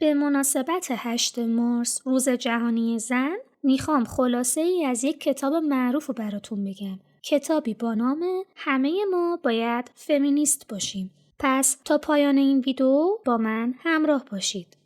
به مناسبت 8 مارس روز جهانی زن میخوام خلاصه ای از یک کتاب معروف رو براتون بگم. کتابی با نام همه ما باید فمینیست باشیم. پس تا پایان این ویدیو با من همراه باشید.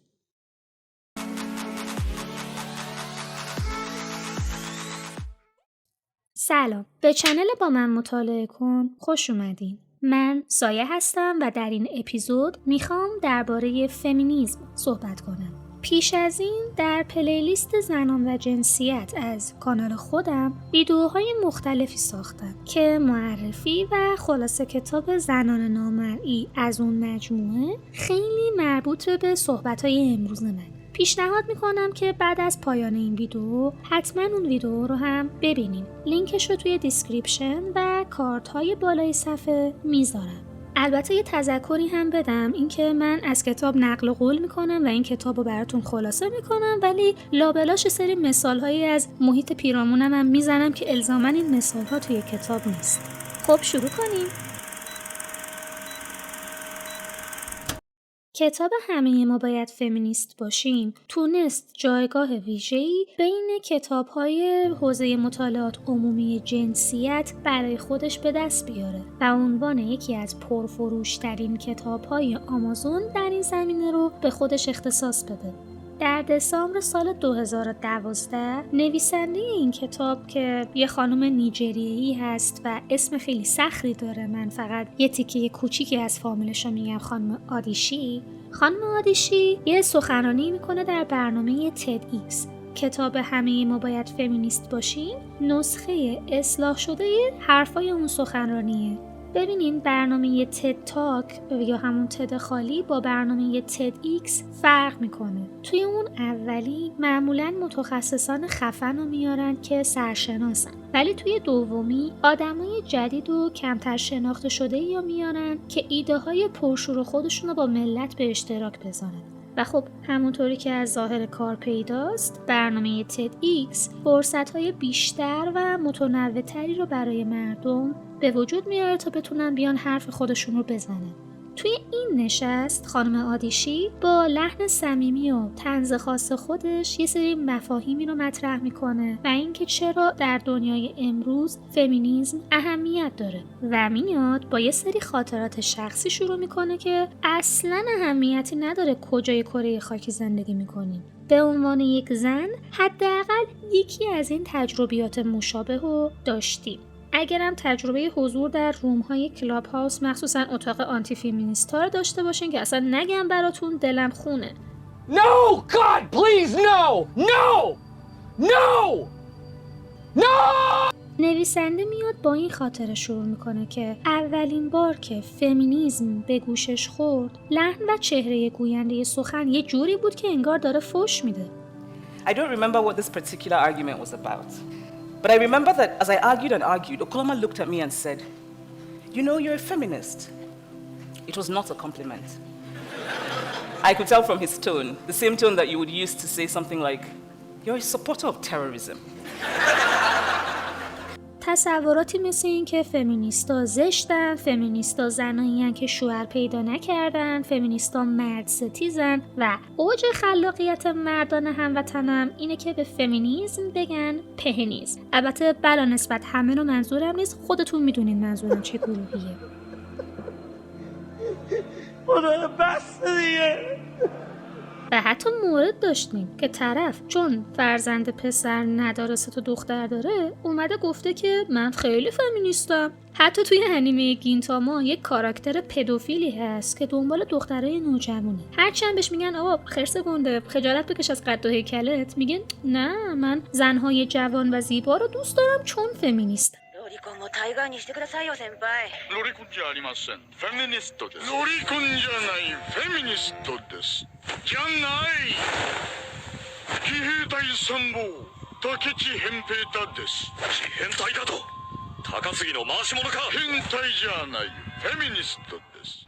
سلام، به چنل با من مطالعه کن خوش اومدین. من سایه هستم و در این اپیزود میخوام درباره فمینیسم صحبت کنم. پیش از این در پلیلیست زنان و جنسیت از کانال خودم ویدیوهای مختلفی ساختم که معرفی و خلاصه کتاب زنان نامرئی از اون مجموعه خیلی مربوط به صحبت‌های امروز من. پیشنهاد میکنم که بعد از پایان این ویدیو حتما اون ویدیو رو هم ببینیم. لینکش رو توی دیسکریپشن و کارت های بالای صفحه میذارم. البته یه تذکری هم بدم، اینکه من از کتاب نقل قول میکنم و این کتاب رو براتون خلاصه میکنم، ولی لابلاش سری مثال هایی از محیط پیرامونم هم میزنم که الزاما این مثال ها توی کتاب نیست. خب شروع کنیم. کتاب همه ما باید فمینیست باشیم تونست جایگاه ویژه‌ای بین کتاب‌های حوزه مطالعات عمومی جنسیت برای خودش به دست بیاره و عنوان یکی از پرفروش‌ترین کتاب‌های آمازون در این زمینه رو به خودش اختصاص بده. در دسامبر سال 2012 نویسنده این کتاب که یه خانم نیجریه‌ای هست و اسم خیلی سختی داره، من فقط یه تیکه کوچیکی از فامیلش رو میگم، خانم آدیشی یه سخنرانی میکنه در برنامه تد ایکس. کتاب همه ما باید فمینیست باشیم نسخه اصلاح شده حرفای اون سخنرانیه. ببینین برنامه تد تاک یا همون تد خالی با برنامه تد ایکس فرق میکنه. توی اون اولی معمولاً متخصصان خفن رو میارن که سرشناسن، ولی توی دومی آدمای جدید و کمتر شناخته شده یا میارن که ایده های پرشور خودشون رو با ملت به اشتراک بذارن. و خب همونطوری که از ظاهر کار پیداست، برنامه تد ایکس فرصت‌های بیشتر و متنوع‌تری رو برای مردم به وجود میاره تا بتونن بیان حرف خودشون رو بزنن. توی این نشست خانم آدیشی با لحن صمیمی و طنز خاص خودش یه سری مفاهیمی رو مطرح میکنه و اینکه چرا در دنیای امروز فمینیسم اهمیت داره و میاد با یه سری خاطرات شخصی شروع میکنه که اصلاً اهمیتی نداره کجای کره خاکی زندگی میکنیم. به عنوان یک زن حداقل یکی از این تجربیات مشابه رو داشتیم. اگرم تجربه حضور در روم‌های کلاب هاوس مخصوصا اتاق آنتی فیمینیستا رو داشته باشین که اصلا نگم براتون دلم خونه. No! God, please, no! No! No! No! نویسنده میاد با این خاطره شروع میکنه که اولین بار که فمینیسم به گوشش خورد، لحن و چهره گوینده سخن یه جوری بود که انگار داره فحش میده. I don't remember what this particular argument was about. But I remember that as I argued, Okoloma looked at me and said, "You know, you're a feminist." It was not a compliment. I could tell from his tone, the same tone that you would use to say something like, "You're a supporter of terrorism." تصوراتی مثل این که فمینیستا زشتن، فمینیستا زنایین که شوهر پیدا نکردن، فمینیستا مرد ستیزن و اوج خلاقیت مردان هموطنم اینه که به فمینیسم بگن پهنیسم. البته بلا نسبت همه رو منظورم نیست، خودتون میدونین منظورم چه گروهیه. خدا بس دیگه. و حتی مورد داشتیم که طرف چون فرزند پسر نداره تا دختر داره اومده گفته که من خیلی فمینیستم. حتی توی انیمه گینتاما یک کاراکتر پدوفیلی هست که دنبال دخترای نوجوانه. هرچند بهش میگن آقا خرس گنده خجالت بکش از قد و هیکلت، میگن نه من زنهای جوان و زیبا رو دوست دارم چون فمینیستم. ロリコンも大概にしてくださいよ先輩。ロリコンじゃありません。フェミニストです。ロリコンじゃないフェミニストです。じゃない騎兵隊参謀竹地変平太です。変態だと高杉の回し者か。変態じゃないフェミニストです。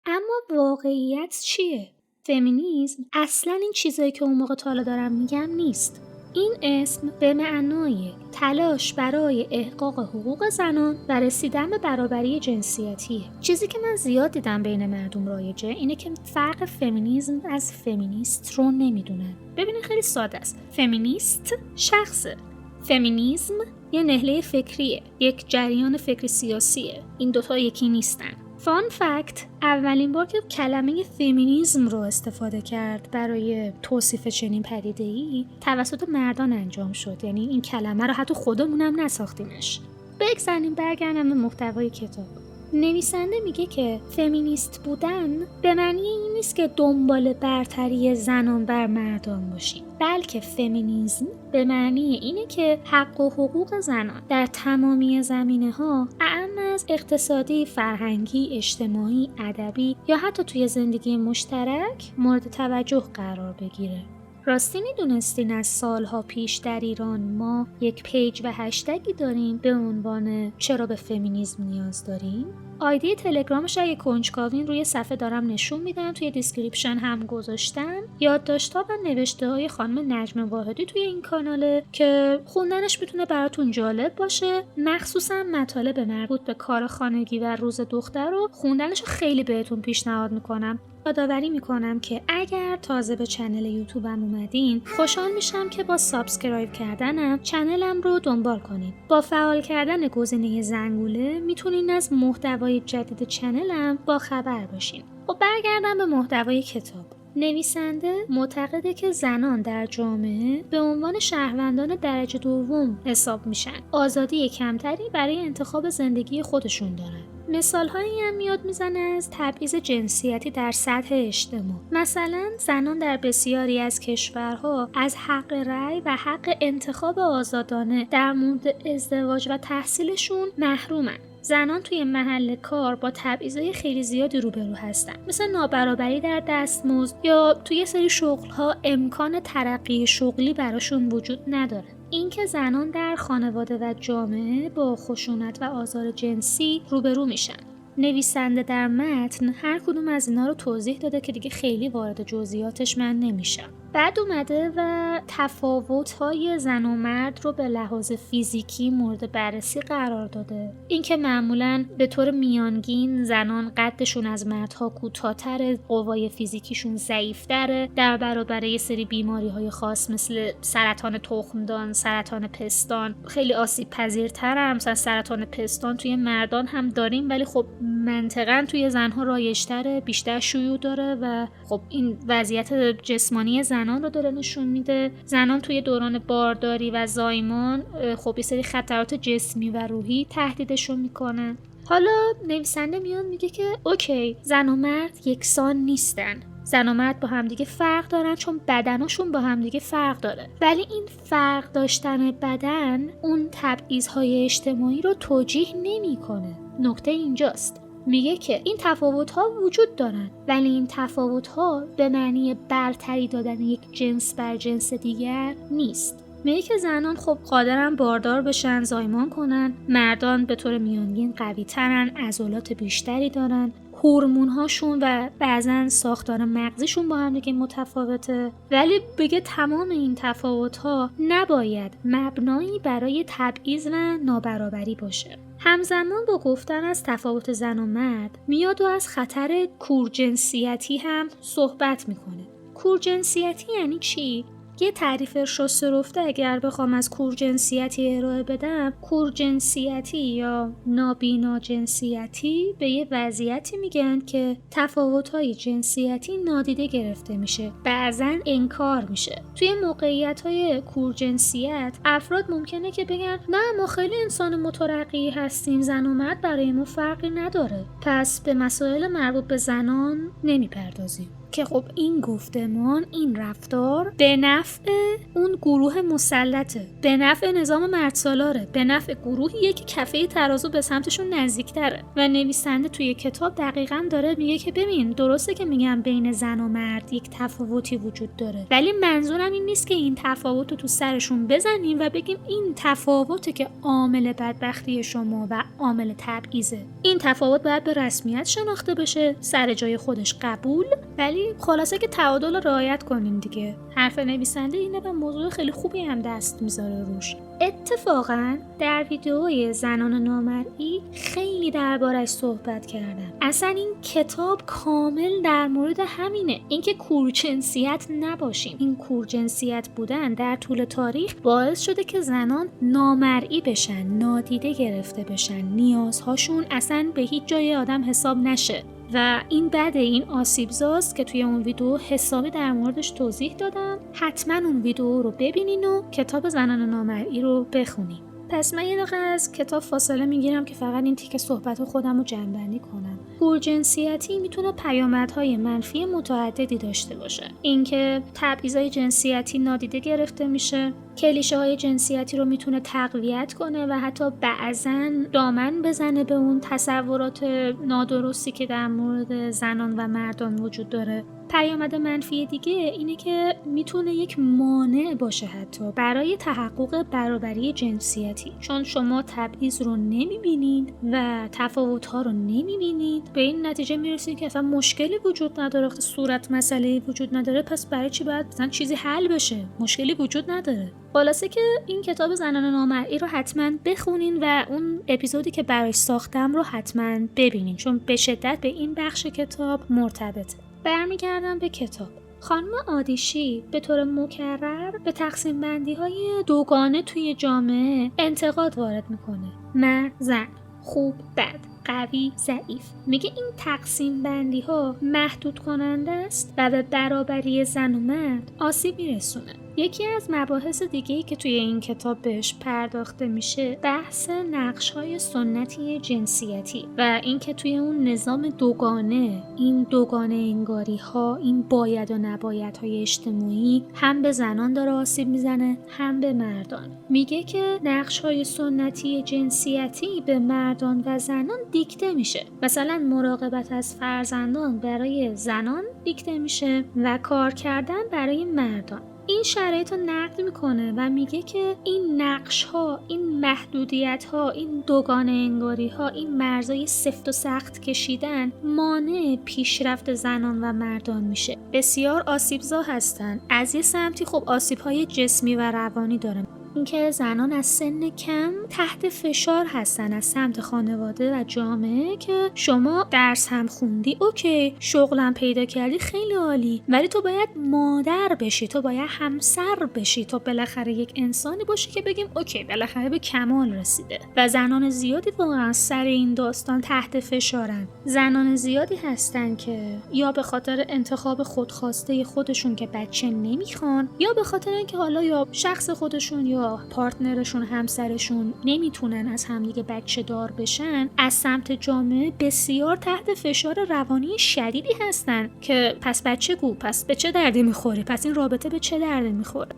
اما واقعیت چیه؟ فمینیسم اصلا این چیزایی که اون موقع تا حالا دارم میگم نیست. این اسم به معنای تلاش برای احقاق حقوق زنان و رسیدن به برابری جنسیتیه. چیزی که من زیاد دیدم بین مردم رایجه اینه که فرق فمینیسم از فمینیست رو نمیدونن. ببینید خیلی ساده است. فمینیست شخصه، فمینیسم یه نهله فکریه، یک جریان فکری سیاسیه. این دوتا یکی نیستن. فان فکت، اولین بار که کلمه فمینیسم رو استفاده کرد برای توصیف چنین پدیده‌ای توسط مردان انجام شد. یعنی این کلمه رو حتی خودمونم نساختیمش. بگذاریم برگردم به محتوای کتاب. نویسنده میگه که فمینیست بودن به معنی این نیست که دنبال برتری زنان بر مردان باشی، بلکه فمینیسم به معنی اینه که حق و حقوق زنان در تمامی زمینه‌ها، اعم از اقتصادی، فرهنگی، اجتماعی، ادبی یا حتی توی زندگی مشترک مورد توجه قرار بگیره. راستی میدونستین از سالها پیش در ایران ما یک پیج و هشتگی داریم به عنوان چرا به فمینیسم نیاز داریم؟ آیدی تلگرامش اگه کنجکاوین روی صفحه دارم نشون میدم، توی دیسکریپشن هم گذاشتم. یادداشت‌ها و نوشته‌های خانم نجم واحدی توی این کاناله که خوندنش میتونه براتون جالب باشه، مخصوصا مطالب مربوط به کار خانگی و روز دختر رو خوندنش رو خیلی بهتون پیشنهاد میکنم. یادآوری میکنم که اگر تازه به چنل یوتیوبم اومدین، خوشحال میشم که با سابسکرایب کردنم چنلم رو دنبال کنید. با فعال کردن گزینه زنگوله میتونین از محتوای جدید چنلم با خبر باشین. خب برگردم به محتوای کتاب. نویسنده معتقده که زنان در جامعه به عنوان شهروندان درجه دوم حساب میشن. آزادی کمتری برای انتخاب زندگی خودشون دارن. مثال‌هایی هم میاد میزنه از تبعیض جنسیتی در سطح اجتماع. مثلا زنان در بسیاری از کشورها از حق رأی و حق انتخاب آزادانه در مورد ازدواج و تحصیلشون محرومن. زنان توی محل کار با تبعیضای خیلی زیادی روبرو هستن، مثل نابرابری در دستمزد یا توی سری شغل‌ها امکان ترقی شغلی براشون وجود نداره. اینکه زنان در خانواده و جامعه با خشونت و آزار جنسی روبرو میشن. نویسنده در متن هر کدوم از اینا رو توضیح داده که دیگه خیلی وارد جزئیاتش من نمیشم. بعد اومده و تفاوت‌های زن و مرد رو به لحاظ فیزیکی مورد بررسی قرار داده. اینکه معمولاً به طور میانگین زنان قدشون از مردها کوتاه‌تره، قوای فیزیکیشون ضعیف‌تره، در برابر یه سری بیماری‌های خاص مثل سرطان تخمدان، سرطان پستان خیلی آسیب پذیرتره. مثلا سرطان پستان توی مردان هم داریم ولی خب منطقاً توی زنها رایج‌تره، بیشتر شیوع داره و خب این وضعیت جسمانی زنان رو داره نشون میده. زنان توی دوران بارداری و زایمان خب یه سری خطرات جسمی و روحی تهدیدشون میکنن. حالا نویسنده میاد میگه که اوکی، زن و مرد یکسان نیستن. زن و مرد با همدیگه فرق دارن چون بدنشون با همدیگه فرق داره، ولی این فرق داشتن بدن اون تبعیض‌های اجتماعی رو توجیه نمیکنه. نکته اینجاست. میگه که این تفاوت‌ها وجود دارن ولی این تفاوت‌ها به معنی برتری دادن یک جنس بر جنس دیگر نیست. میگه که زنان خب قادرن باردار بشن، زایمان کنن، مردان به طور میانگین قوی‌ترن، عضلات بیشتری دارن، هورمون‌هاشون و بعضن ساختار مغزیشون با هم دیگه متفاوته، ولی بگه تمام این تفاوت‌ها نباید مبنایی برای تبعیض و نابرابری باشه. همزمان با گفتن از تفاوت زن و مرد میاد و از خطر کورجنسیتی هم صحبت میکنه. کورجنسیتی یعنی چی؟ یه تعریف شسته رفته اگر بخوام از کورجنسیتی ارائه بدم، کورجنسیتی یا نابینا جنسیتی به یه وضعیتی میگن که تفاوت‌های جنسیتی نادیده گرفته میشه، بعضن انکار میشه. توی موقعیت‌های کورجنسیت افراد ممکنه که بگن نه ما خیلی انسان مترقی هستیم، زن و مرد برای ما فرقی نداره، پس به مسائل مربوط به زنان نمیپردازیم. که خب این گفتمان، این رفتار به نفع اون گروه مسلطه، به نفع نظام مردسالاره، به نفع گروهیه که کفه ترازو به سمتشون نزدیکتره. و نویسنده توی کتاب دقیقاً داره میگه که ببین درسته که میگم بین زن و مرد یک تفاوتی وجود داره، ولی منظورم این نیست که این تفاوت رو تو سرشون بزنیم و بگیم این تفاوته که عامل بدبختی شما و عامل تبعیضه. این تفاوت باید به رسمیت شناخته بشه، سر جای خودش قبول، ولی ولی خلاصه که تعادل رو رعایت کنین دیگه. حرف نویسنده اینه و موضوع خیلی خوبی هم دست میذاره روش. اتفاقا در ویدئوی زنان نامرئی خیلی دربارش صحبت کردم. اصلا این کتاب کامل در مورد همینه، اینکه کورجنسیت نباشیم. این کورجنسیت بودن در طول تاریخ باعث شده که زنان نامرئی بشن، نادیده گرفته بشن، نیازهاشون اصلا به هیچ جای آدم حساب نشه و این بده، این آسیبزاست که توی اون ویدیو حسابی در موردش توضیح دادم. حتما اون ویدیو رو ببینین و کتاب زنان نامرئی رو بخونین. پس من یه دقیقه از کتاب فاصله میگیرم که فقط این تیکه صحبت خودم رو جمع‌بندی کنم. کورجنسیتی میتونه پیامدهای منفی متعددی داشته باشه. اینکه تبعیض‌های جنسیتی نادیده گرفته میشه، کلیشه‌های جنسیتی رو میتونه تقویت کنه و حتی بعضاً دامن بزنه به اون تصورات نادرستی که در مورد زنان و مردان وجود داره. پیامد منفی دیگه اینه که میتونه یک مانع باشه حتی برای تحقق برابری جنسیتی، چون شما تبعیض رو نمیبینید و تفاوت‌ها رو نمیبینید، به این نتیجه میرسید که اصلا مشکلی وجود نداره، صورت مسئله‌ای وجود نداره، پس برای چی باید مثلا چیزی حل بشه؟ مشکلی وجود نداره. خلاصه که این کتاب زنان نامرئی رو حتما بخونین و اون اپیزودی که برای ساختم رو حتما ببینین، چون به شدت به این بخش کتاب مرتبطه. برمیگردم به کتاب. خانم آدیشی به طور مکرر به تقسیم بندی های دوگانه توی جامعه انتقاد وارد میکنه. مرد، زن، خوب، بد، قوی، ضعیف. میگه این تقسیم بندی ها محدود کننده است و به برابری زن و مرد آسیب میرسونه. یکی از مباحث دیگه‌ای که توی این کتاب بهش پرداخته میشه بحث نقش‌های سنتی جنسیتی و اینکه توی اون نظام دوگانه، این دوگانه انگاری‌ها، این باید و نبایدهای اجتماعی هم به زنان داره آسیب میزنه هم به مردان. میگه که نقش‌های سنتی جنسیتی به مردان و زنان دیکته میشه. مثلا مراقبت از فرزندان برای زنان دیکته میشه و کار کردن برای مردان. این شرایط رو نقد میکنه و میگه که این نقش ها، این محدودیت ها، این دوگانه انگاری ها، این مرزای سفت و سخت کشیدن مانع پیشرفت زنان و مردان میشه. بسیار آسیبزا هستن. از یه سمتی خب آسیب های جسمی و روانی داره، اینکه زنان از سن کم تحت فشار هستن از سمت خانواده و جامعه که شما درس هم خوندی، اوکی، شغلم پیدا کردی، خیلی عالی، ولی تو باید مادر بشی، تو باید همسر بشی، تو بالاخره یک انسانی باشی که بگیم اوکی بالاخره به کمال رسیده. و زنان زیادی واقعا سر این داستان تحت فشارن. زنان زیادی هستن که یا به خاطر انتخاب خودخواسته خودشون که بچه نمیخوان، یا به خاطر اینکه حالا یا شخص خودشون یا پارتنرشون، همسرشون نمیتونن از همدیگه بچه دار بشن، از سمت جامعه بسیار تحت فشار روانی شدیدی هستن که پس بچه گو، پس به چه دردی میخوره، پس این رابطه به چه دردی میخوره.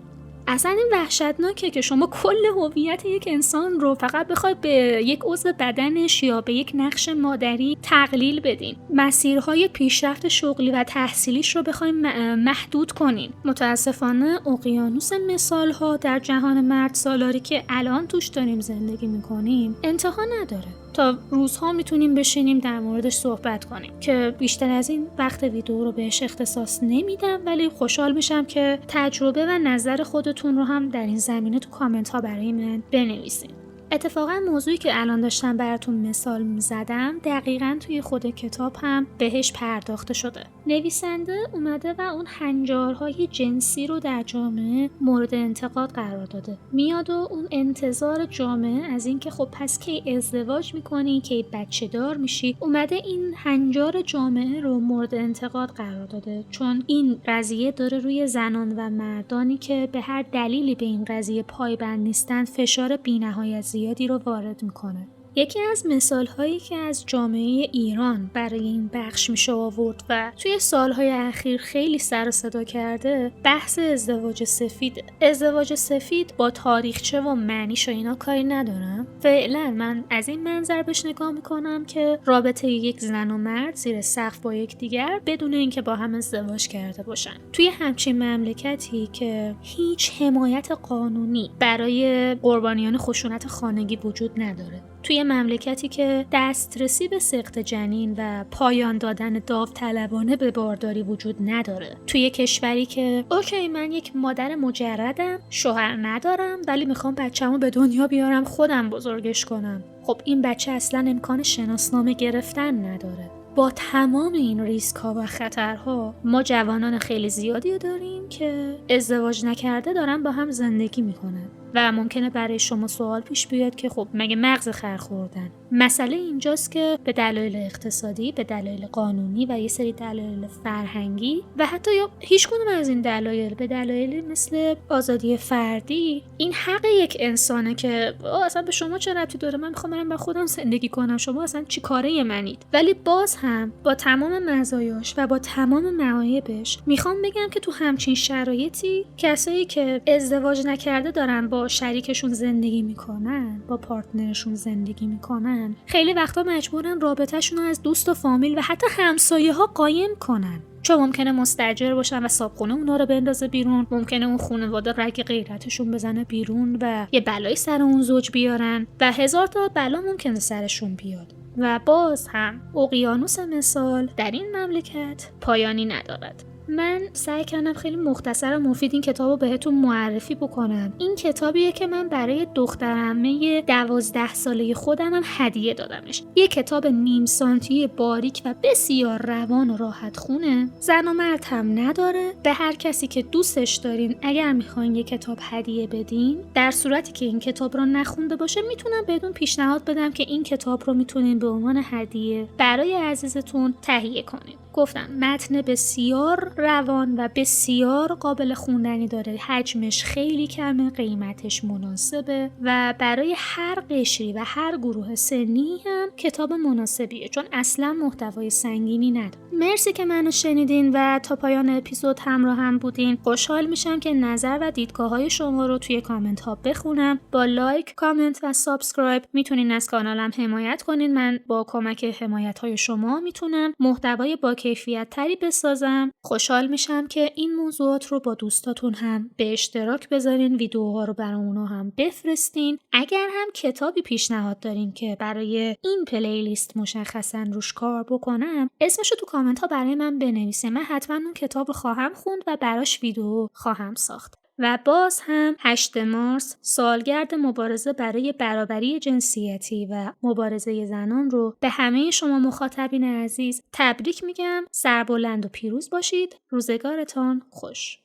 اصلا این وحشتناکه که شما کل هویت یک انسان رو فقط بخوای به یک عضو بدنش یا به یک نقش مادری تقلیل بدین. مسیرهای پیشرفت شغلی و تحصیلیش رو بخوایم محدود کنین. متاسفانه اقیانوس مثالها در جهان مرد سالاری که الان توش داریم زندگی میکنیم انتها نداره. تا روزها میتونیم بشینیم در موردش صحبت کنیم که بیشتر از این وقت ویدیو رو بهش اختصاص نمیدم، ولی خوشحال میشم که تجربه و نظر خودتون رو هم در این زمینه تو کامنت ها برای من بنویسین. اتفاقا موضوعی که الان داشتم براتون مثال میزدم دقیقاً توی خود کتاب هم بهش پرداخته شده. نویسنده اومده و اون هنجارهای جنسی رو در جامعه مورد انتقاد قرار داده. میاد و اون انتظار جامعه از این که خب پس کی ازدواج میکنی، کی بچه دار میشی، اومده این هنجار جامعه رو مورد انتقاد قرار داده، چون این قضیه داره روی زنان و مردانی که به هر دلیلی به این قضیه پایبند نیستن فشار بی‌نهایت زیادی رو وارد میکنه. یکی از مثالهایی که از جامعه ایران برای این بخش میشه آورد و توی سالهای اخیر خیلی سر و صدا کرده بحث ازدواج سفیده. ازدواج سفید با تاریخچه و معنیش و اینا کاری ندارم. فعلا من از این منظر بهش نگاه میکنم که رابطه یک زن و مرد زیر سقف با یکدیگر بدون اینکه با هم ازدواج کرده باشن. توی همچین مملکتی که هیچ حمایت قانونی برای قربانیان خشونت خانگی وجود نداره، توی مملکتی که دسترسی به سقط جنین و پایان دادن داوطلبانه به بارداری وجود نداره. توی کشوری که اوکی من یک مادر مجردم، شوهر ندارم، ولی میخوام بچه‌مو به دنیا بیارم خودم بزرگش کنم. خب این بچه اصلا امکان شناسنامه گرفتن نداره. با تمام این ریسک ها و خطرها ما جوانان خیلی زیادی داریم که ازدواج نکرده دارن با هم زندگی میکنن و ممکنه برای شما سوال پیش بیاد که خب مگه مغز خر خوردن؟ مسئله اینجاست که به دلایل اقتصادی، به دلایل قانونی و یه سری دلایل فرهنگی و حتی یا هیچ کدوم از این دلایل به دلایل مثل آزادی فردی، این حق یک انسانه که اصلا به شما چه ربطی داره، من میخوام برم با خودم زندگی کنم، شما اصلا چی کاره منید. ولی باز هم با تمام مزایاش و با تمام معایبش میخوام بگم که تو همچین شرایطی کسایی که ازدواج نکرده دارن با شریکشون زندگی میکنن، با پارتنرشون زندگی میکنن، خیلی وقتا مجبورن رابطه‌شون رو از دوست و فامیل و حتی همسایه ها قایم کنن. چون ممکنه مستاجر باشن و صابخونه اونا رو بندازه بیرون، ممکنه اون خانواده رگ غیرتشون بزنه بیرون و یه بلایی سر اون زوج بیارن و هزار تا بلا ممکنه سرشون بیاد. و باز هم اقیانوس مثال در این مملکت پایانی ندارد. من سعی کردم خیلی مختصر و مفید این کتاب رو بهتون معرفی بکنم. این کتابیه که من برای دخترعمه 12 ساله خودم هم هدیه دادمش. یه کتاب نیم سانتی باریک و بسیار روان و راحت خونه، زن و مرد هم نداره. به هر کسی که دوستش دارین اگر میخواین یه کتاب هدیه بدین، در صورتی که این کتاب رو نخونده باشه میتونم بهتون پیشنهاد بدم که این کتاب رو میتونین به عنوان هدیه برای عزیزتون تهیه کنین. گفتم متن بسیار روان و بسیار قابل خوندنی داره، حجمش خیلی کمه، قیمتش مناسبه و برای هر قشری و هر گروه سنی هم کتاب مناسبیه، چون اصلا محتوای سنگینی نداره. مرسی که منو شنیدین و تا پایان اپیزود همراه هم بودین. خوشحال میشم که نظر و دیدگاه های شما رو توی کامنت ها بخونم. با لایک، کامنت و سابسکرایب میتونین از کانالم حمایت کنین. من با کمک حمایت های شما میتونم محتوای با کیفیت تری بسازم. خوشحال میشم که این موضوعات رو با دوستاتون هم به اشتراک بذارین، ویدیوها رو برای اونا هم بفرستین. اگر هم کتابی پیشنهاد دارین که برای این پلیلیست مشخصا روش کار بکنم، اسمشو تو کامنت ها برای من بنویسین. من حتما اون کتاب رو خواهم خوند و براش ویدیو خواهم ساخت. و باز هم 8 مارس سالگرد مبارزه برای برابری جنسیتی و مبارزه زنان رو به همه شما مخاطبین عزیز تبریک میگم. سربلند و پیروز باشید. روزگارتان خوش.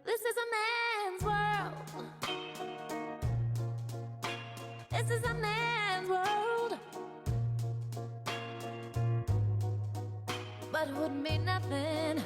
This is a man's world. This is a man's world. But it wouldn't be nothing